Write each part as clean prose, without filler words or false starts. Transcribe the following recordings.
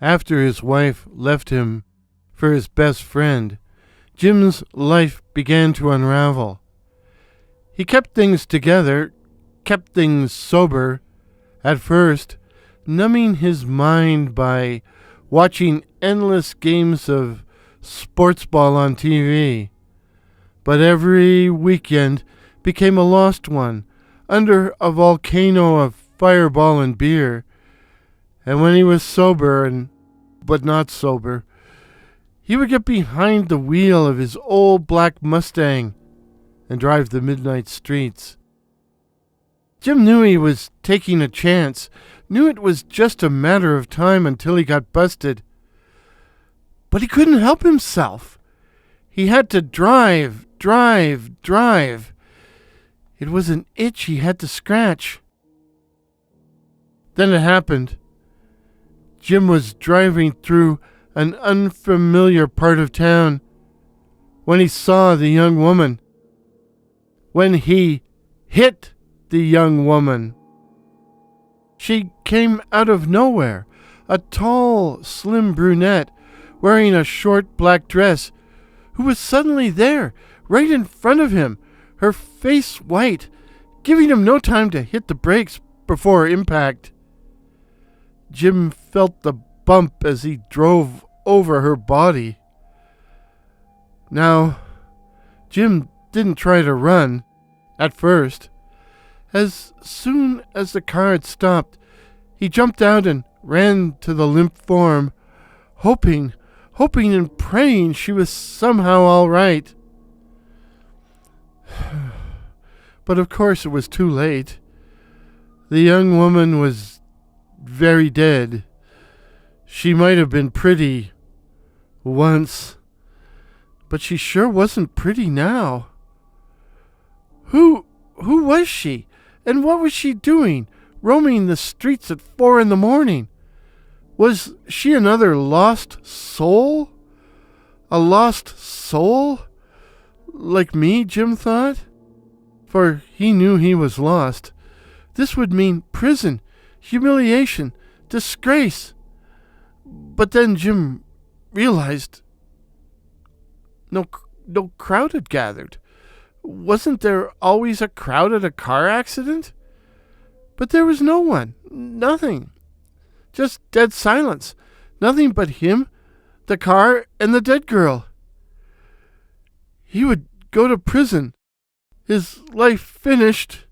After his wife left him for his best friend, Jim's life began to unravel. He kept things together, kept things sober, at first, numbing his mind by watching endless games of sports ball on TV. But every weekend became a lost one, under a volcano of fireball and beer. And when he was sober, but not sober, he would get behind the wheel of his old black Mustang and drive the midnight streets. Jim knew he was taking a chance, knew it was just a matter of time until he got busted. But he couldn't help himself. He had to drive. It was an itch he had to scratch. Then it happened. Jim was driving through an unfamiliar part of town when he saw the young woman. When he hit the young woman. She came out of nowhere, a tall, slim brunette wearing a short black dress, who was suddenly there, right in front of him, her face white, giving him no time to hit the brakes before impact. Jim felt the bump as he drove over her body. Now, Jim didn't try to run, at first. As soon as the car had stopped, he jumped out and ran to the limp form, hoping and praying she was somehow all right. But of course it was too late. The young woman was very dead. She might have been pretty once, but she sure wasn't pretty now. Who was she? And what was she doing, roaming the streets at 4 a.m? Was she another lost soul? A lost soul? Like me, Jim thought. For he knew he was lost. This would mean prison, humiliation, disgrace. But then Jim realized no crowd had gathered. Wasn't there always a crowd at a car accident? But there was no one. Nothing. Just dead silence. Nothing but him, the car, and the dead girl. He would go to prison. His life finished.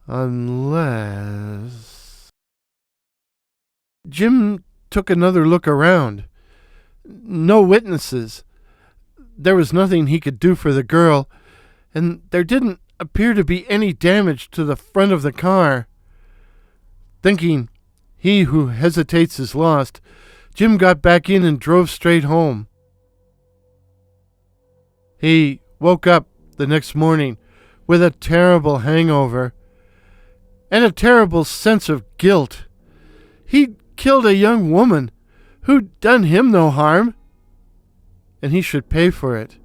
Unless... Jim took another look around. No witnesses. There was nothing he could do for the girl, and there didn't appear to be any damage to the front of the car. Thinking he who hesitates is lost, Jim got back in and drove straight home. He woke up the next morning with a terrible hangover and a terrible sense of guilt. He'd killed a young woman who'd done him no harm, and he should pay for it.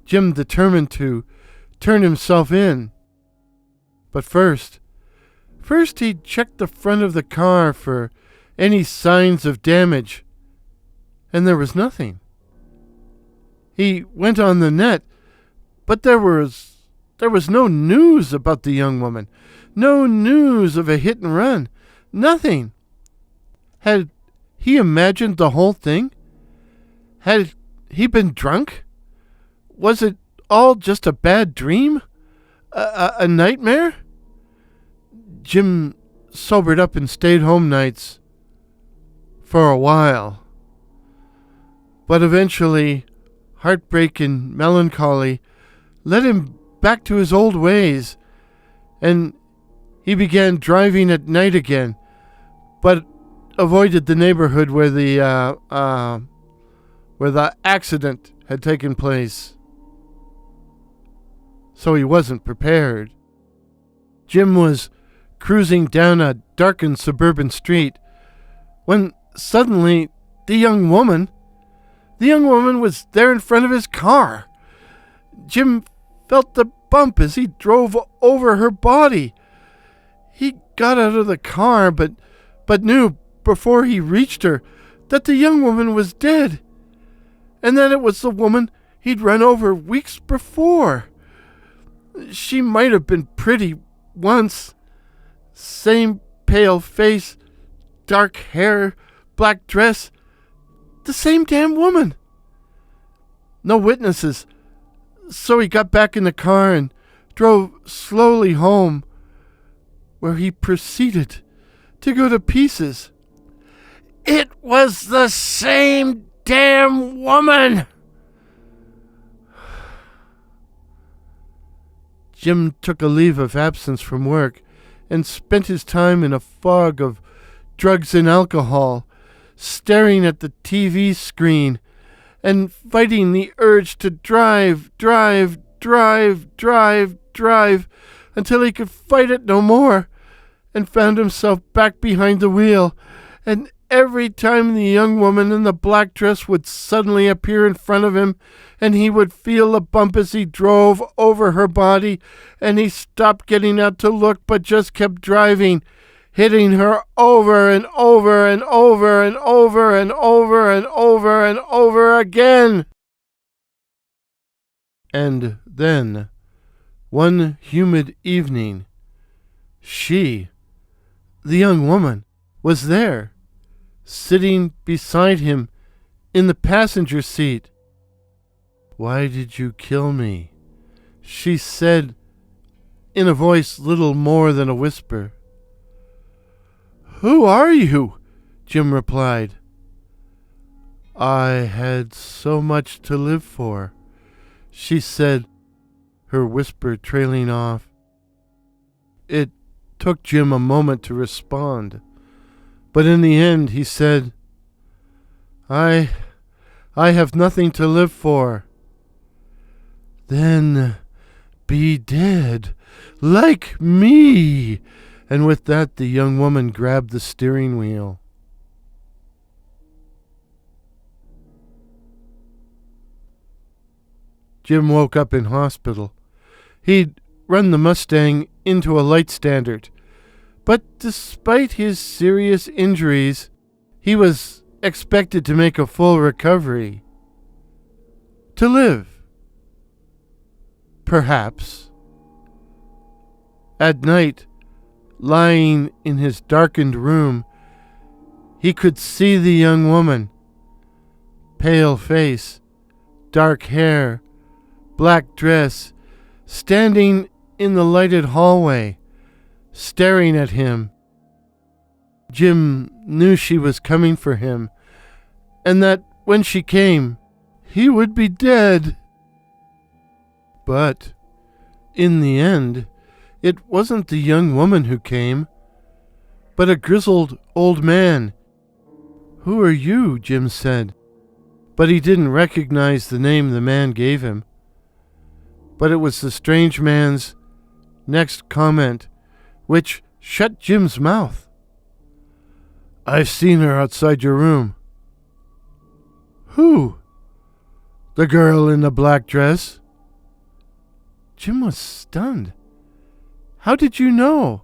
Jim determined to turn himself in. But first he checked the front of the car for any signs of damage, and there was nothing. He went on the net, but there was no news about the young woman, no news of a hit and run, nothing. Had he imagined the whole thing? Had he been drunk? Was it all just a bad dream? A nightmare? Jim sobered up and stayed home nights for a while. But eventually, heartbreak and melancholy led him back to his old ways, and he began driving at night again, but avoided the neighborhood where the accident had taken place. So he wasn't prepared. Jim was cruising down a darkened suburban street when suddenly the young woman was there in front of his car. Jim felt the bump as he drove over her body. He got out of the car, but knew before he reached her that the young woman was dead, and that it was the woman he'd run over weeks before. She might have been pretty once. Same pale face, dark hair, black dress. The same damn woman. No witnesses, so he got back in the car and drove slowly home, where he proceeded to go to pieces. It was the same damn woman! Jim took a leave of absence from work and spent his time in a fog of drugs and alcohol, staring at the TV screen and fighting the urge to drive until he could fight it no more, and found himself back behind the wheel. And every time the young woman in the black dress would suddenly appear in front of him, and he would feel a bump as he drove over her body, and he stopped getting out to look but just kept driving, hitting her over and over and over and over and over and over and over again. And then, one humid evening, she, the young woman, was there, sitting beside him in the passenger seat. "Why did you kill me?" she said in a voice little more than a whisper. "Who are you?" Jim replied. "I had so much to live for," she said, her whisper trailing off. It took Jim a moment to respond, but in the end he said, I have nothing to live for." "Then be dead, like me." And with that, the young woman grabbed the steering wheel. Jim woke up in hospital. He'd run the Mustang into a light standard, but despite his serious injuries, he was expected to make a full recovery. To live. Perhaps. At night, lying in his darkened room, he could see the young woman. Pale face, dark hair, black dress, standing in the lighted hallway, staring at him. Jim knew she was coming for him, and that when she came, he would be dead. But, in the end, it wasn't the young woman who came, but a grizzled old man. "Who are you?" Jim said, but he didn't recognize the name the man gave him. But it was the strange man's next comment which shut Jim's mouth. "I've seen her outside your room." "Who?" "The girl in the black dress." Jim was stunned. "How did you know?"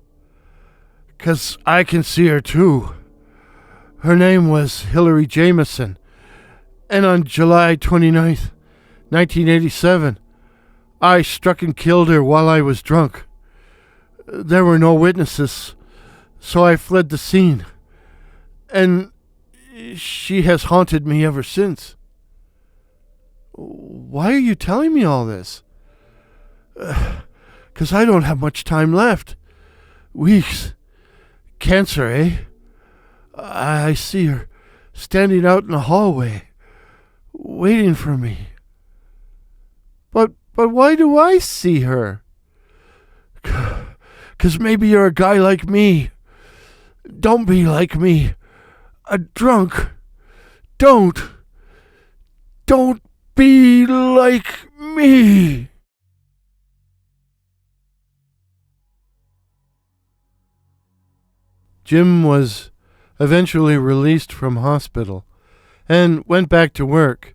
"'Cause I can see her too. Her name was Hillary Jameson, and on July 29th, 1987, I struck and killed her while I was drunk. There were no witnesses, so I fled the scene, and she has haunted me ever since." "Why are you telling me all this?" "'Cause I don't have much time left. Weeks. Cancer, eh? I see her standing out in the hallway, waiting for me." But why do I see her?" "'Cause maybe you're a guy like me. Don't be like me. A drunk. Don't be like me." Jim was eventually released from hospital and went back to work.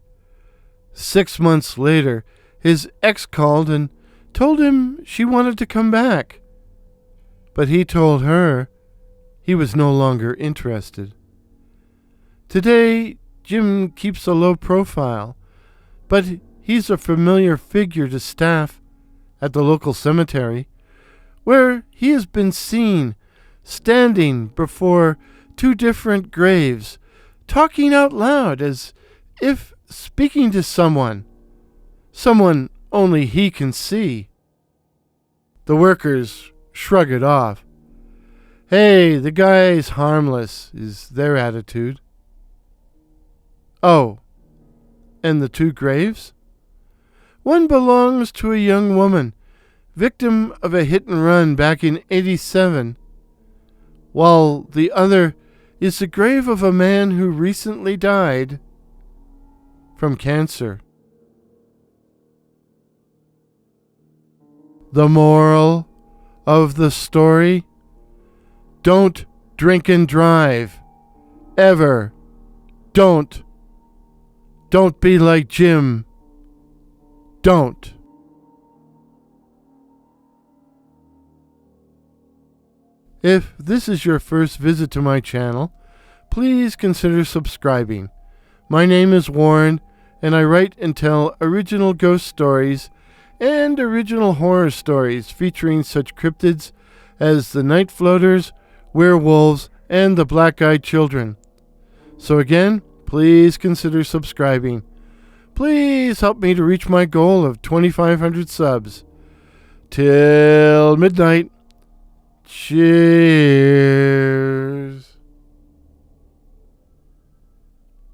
6 months later, his ex called and told him she wanted to come back. But he told her he was no longer interested. Today, Jim keeps a low profile, but he's a familiar figure to staff at the local cemetery, where he has been seen standing before two different graves, talking out loud as if speaking to someone only he can see. The workers shrug it off. Hey, the guy's harmless, is their attitude. Oh, and the two graves? One belongs to a young woman, victim of a hit and run back in '87, while the other is the grave of a man who recently died from cancer. The moral of the story? Don't drink and drive. Ever. Don't. Don't be like Jim. Don't. If this is your first visit to my channel, please consider subscribing. My name is Warren, and I write and tell original ghost stories and original horror stories featuring such cryptids as the Night Floaters, werewolves, and the Black-Eyed Children. So again, please consider subscribing. Please help me to reach my goal of 2,500 subs. Till midnight. Cheers.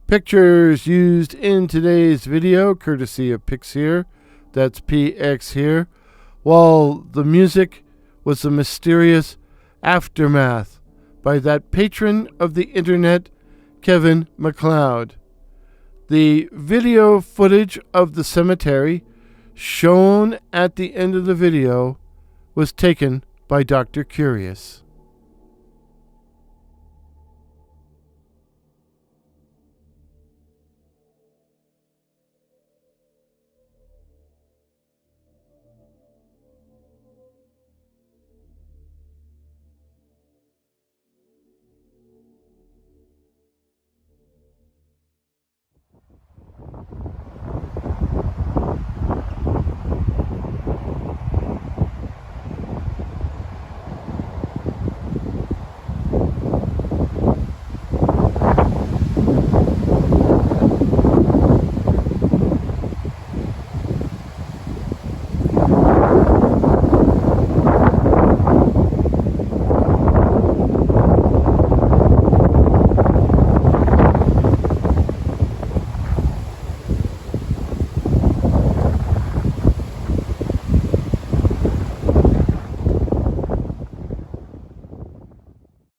Pictures used in today's video, courtesy of Pixhere, that's PX here, while the music was the mysterious Aftermath by that patron of the internet, Kevin MacLeod. The video footage of the cemetery shown at the end of the video was taken by Dr. Curious.